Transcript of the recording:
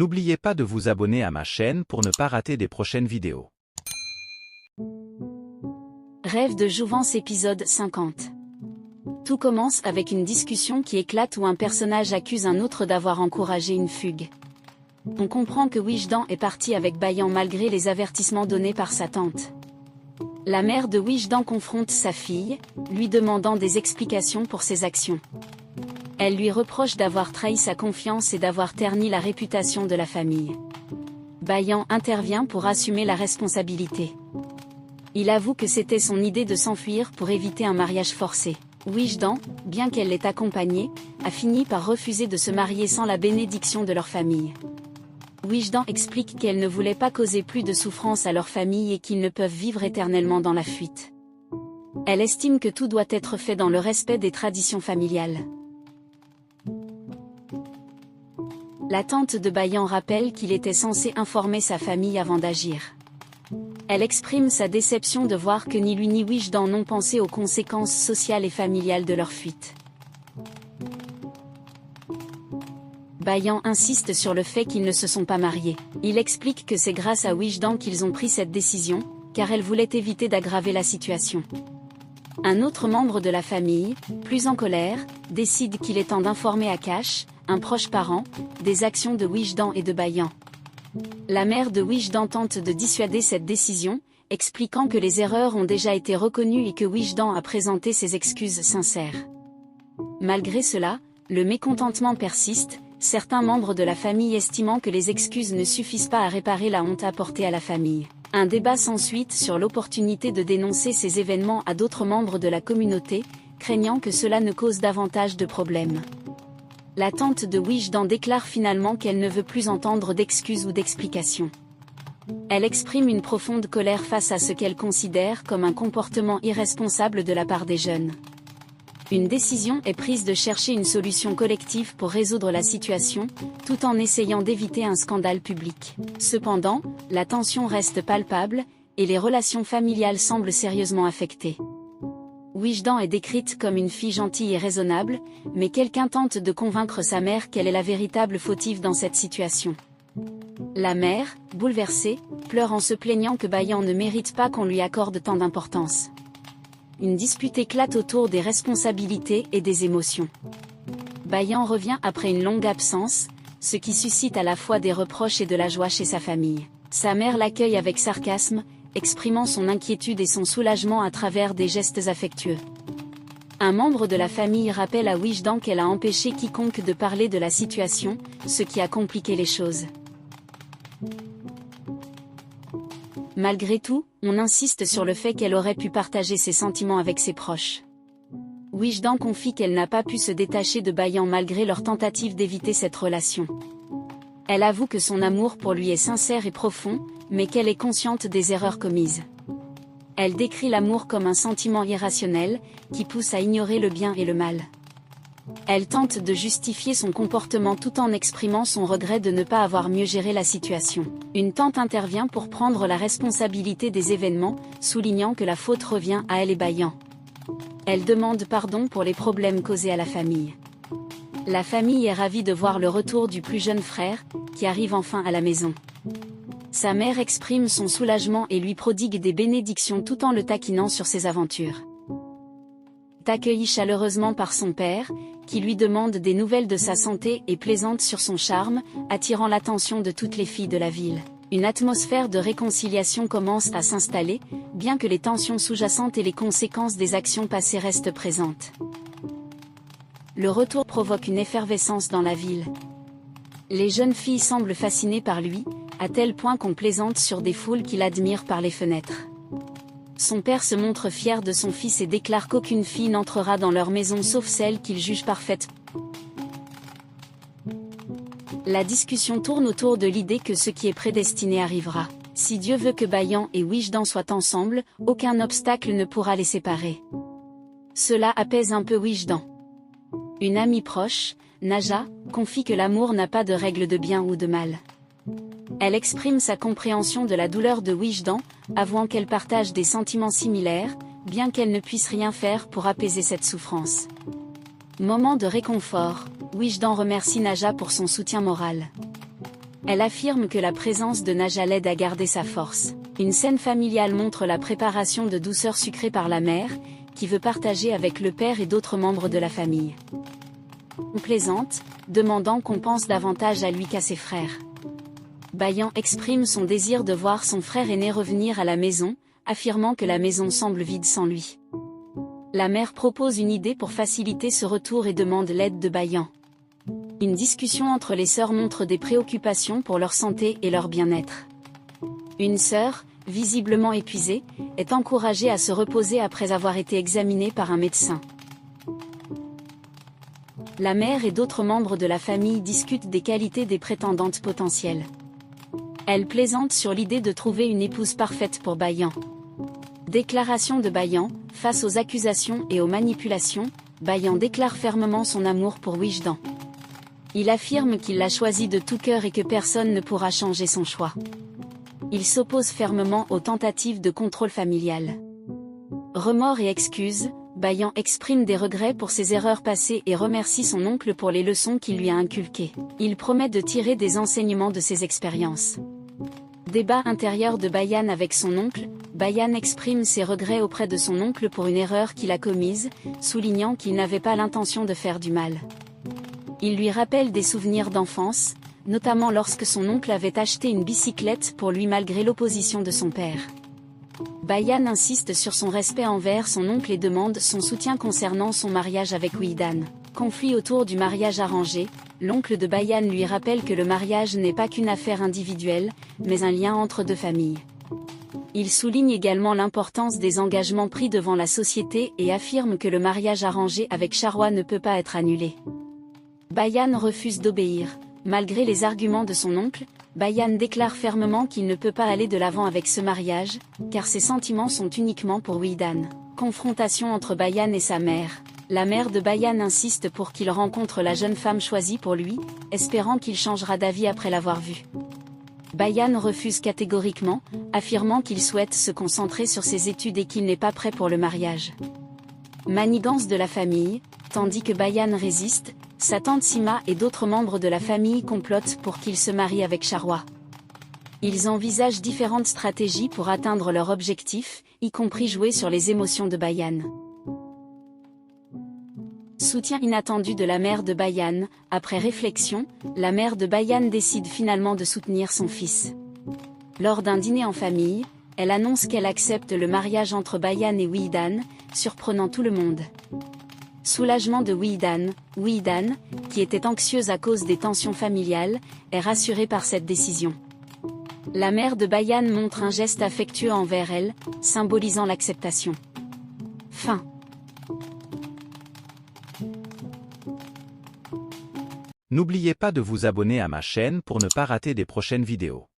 N'oubliez pas de vous abonner à ma chaîne pour ne pas rater des prochaines vidéos. Rêve de jouvence épisode 50. Tout commence avec une discussion qui éclate où un personnage accuse un autre d'avoir encouragé une fugue. On comprend que Wijdan est parti avec Bayan malgré les avertissements donnés par sa tante. La mère de Wijdan confronte sa fille, lui demandant des explications pour ses actions. Elle lui reproche d'avoir trahi sa confiance et d'avoir terni la réputation de la famille. Bayan intervient pour assumer la responsabilité. Il avoue que c'était son idée de s'enfuir pour éviter un mariage forcé. Wijdan, bien qu'elle l'ait accompagné, a fini par refuser de se marier sans la bénédiction de leur famille. Wijdan explique qu'elle ne voulait pas causer plus de souffrance à leur famille et qu'ils ne peuvent vivre éternellement dans la fuite. Elle estime que tout doit être fait dans le respect des traditions familiales. La tante de Bayan rappelle qu'il était censé informer sa famille avant d'agir. Elle exprime sa déception de voir que ni lui ni Wijdan n'ont pensé aux conséquences sociales et familiales de leur fuite. Bayan insiste sur le fait qu'ils ne se sont pas mariés. Il explique que c'est grâce à Wijdan qu'ils ont pris cette décision, car elle voulait éviter d'aggraver la situation. Un autre membre de la famille, plus en colère, décide qu'il est temps d'informer Akash, un proche parent, des actions de Wijdan et de Bayan. La mère de Wijdan tente de dissuader cette décision, expliquant que les erreurs ont déjà été reconnues et que Wijdan a présenté ses excuses sincères. Malgré cela, le mécontentement persiste, certains membres de la famille estimant que les excuses ne suffisent pas à réparer la honte apportée à la famille. Un débat s'ensuit sur l'opportunité de dénoncer ces événements à d'autres membres de la communauté, craignant que cela ne cause davantage de problèmes. La tante de Wijdan déclare finalement qu'elle ne veut plus entendre d'excuses ou d'explications. Elle exprime une profonde colère face à ce qu'elle considère comme un comportement irresponsable de la part des jeunes. Une décision est prise de chercher une solution collective pour résoudre la situation, tout en essayant d'éviter un scandale public. Cependant, la tension reste palpable, et les relations familiales semblent sérieusement affectées. Wijdan est décrite comme une fille gentille et raisonnable, mais quelqu'un tente de convaincre sa mère qu'elle est la véritable fautive dans cette situation. La mère, bouleversée, pleure en se plaignant que Bayan ne mérite pas qu'on lui accorde tant d'importance. Une dispute éclate autour des responsabilités et des émotions. Bayan revient après une longue absence, ce qui suscite à la fois des reproches et de la joie chez sa famille. Sa mère l'accueille avec sarcasme, exprimant son inquiétude et son soulagement à travers des gestes affectueux. Un membre de la famille rappelle à Wijdan qu'elle a empêché quiconque de parler de la situation, ce qui a compliqué les choses. Malgré tout, on insiste sur le fait qu'elle aurait pu partager ses sentiments avec ses proches. Wijdan confie qu'elle n'a pas pu se détacher de Bayan malgré leur tentative d'éviter cette relation. Elle avoue que son amour pour lui est sincère et profond, mais qu'elle est consciente des erreurs commises. Elle décrit l'amour comme un sentiment irrationnel, qui pousse à ignorer le bien et le mal. Elle tente de justifier son comportement tout en exprimant son regret de ne pas avoir mieux géré la situation. Une tante intervient pour prendre la responsabilité des événements, soulignant que la faute revient à elle et Bayan. Elle demande pardon pour les problèmes causés à la famille. La famille est ravie de voir le retour du plus jeune frère, qui arrive enfin à la maison. Sa mère exprime son soulagement et lui prodigue des bénédictions tout en le taquinant sur ses aventures. Accueilli chaleureusement par son père, qui lui demande des nouvelles de sa santé et plaisante sur son charme, attirant l'attention de toutes les filles de la ville. Une atmosphère de réconciliation commence à s'installer, bien que les tensions sous-jacentes et les conséquences des actions passées restent présentes. Le retour provoque une effervescence dans la ville. Les jeunes filles semblent fascinées par lui, à tel point qu'on plaisante sur des foules qui l'admirent par les fenêtres. Son père se montre fier de son fils et déclare qu'aucune fille n'entrera dans leur maison sauf celle qu'il juge parfaite. La discussion tourne autour de l'idée que ce qui est prédestiné arrivera. Si Dieu veut que Bayan et Wijdan soient ensemble, aucun obstacle ne pourra les séparer. Cela apaise un peu Wijdan. Une amie proche, Naja, confie que l'amour n'a pas de règle de bien ou de mal. Elle exprime sa compréhension de la douleur de Wijdan, avouant qu'elle partage des sentiments similaires, bien qu'elle ne puisse rien faire pour apaiser cette souffrance. Moment de réconfort, Wijdan remercie Naja pour son soutien moral. Elle affirme que la présence de Naja l'aide à garder sa force. Une scène familiale montre la préparation de douceurs sucrées par la mère, qui veut partager avec le père et d'autres membres de la famille. On plaisante, demandant qu'on pense davantage à lui qu'à ses frères. Bayan exprime son désir de voir son frère aîné revenir à la maison, affirmant que la maison semble vide sans lui. La mère propose une idée pour faciliter ce retour et demande l'aide de Bayan. Une discussion entre les sœurs montre des préoccupations pour leur santé et leur bien-être. Une sœur, visiblement épuisée, est encouragée à se reposer après avoir été examinée par un médecin. La mère et d'autres membres de la famille discutent des qualités des prétendantes potentielles. Elle plaisante sur l'idée de trouver une épouse parfaite pour Bayan. Déclaration de Bayan, face aux accusations et aux manipulations, Bayan déclare fermement son amour pour Wijdan. Il affirme qu'il l'a choisi de tout cœur et que personne ne pourra changer son choix. Il s'oppose fermement aux tentatives de contrôle familial. Remords et excuses, Bayan exprime des regrets pour ses erreurs passées et remercie son oncle pour les leçons qu'il lui a inculquées. Il promet de tirer des enseignements de ses expériences. Débat intérieur de Bayan avec son oncle, Bayan exprime ses regrets auprès de son oncle pour une erreur qu'il a commise, soulignant qu'il n'avait pas l'intention de faire du mal. Il lui rappelle des souvenirs d'enfance, notamment lorsque son oncle avait acheté une bicyclette pour lui malgré l'opposition de son père. Bayan insiste sur son respect envers son oncle et demande son soutien concernant son mariage avec Wijdan. Conflit autour du mariage arrangé, l'oncle de Bayan lui rappelle que le mariage n'est pas qu'une affaire individuelle, mais un lien entre deux familles. Il souligne également l'importance des engagements pris devant la société et affirme que le mariage arrangé avec Charwa ne peut pas être annulé. Bayan refuse d'obéir. Malgré les arguments de son oncle, Bayan déclare fermement qu'il ne peut pas aller de l'avant avec ce mariage, car ses sentiments sont uniquement pour Wijdan. Confrontation entre Bayan et sa mère. La mère de Bayan insiste pour qu'il rencontre la jeune femme choisie pour lui, espérant qu'il changera d'avis après l'avoir vue. Bayan refuse catégoriquement, affirmant qu'il souhaite se concentrer sur ses études et qu'il n'est pas prêt pour le mariage. Manigance de la famille, tandis que Bayan résiste, sa tante Sima et d'autres membres de la famille complotent pour qu'il se marie avec Charwa. Ils envisagent différentes stratégies pour atteindre leur objectif, y compris jouer sur les émotions de Bayan. Soutien inattendu de la mère de Bayan. Après réflexion, la mère de Bayan décide finalement de soutenir son fils. Lors d'un dîner en famille, elle annonce qu'elle accepte le mariage entre Bayan et Wijdan, surprenant tout le monde. Soulagement de Wijdan, qui était anxieuse à cause des tensions familiales, est rassurée par cette décision. La mère de Bayan montre un geste affectueux envers elle, symbolisant l'acceptation. Fin. N'oubliez pas de vous abonner à ma chaîne pour ne pas rater des prochaines vidéos.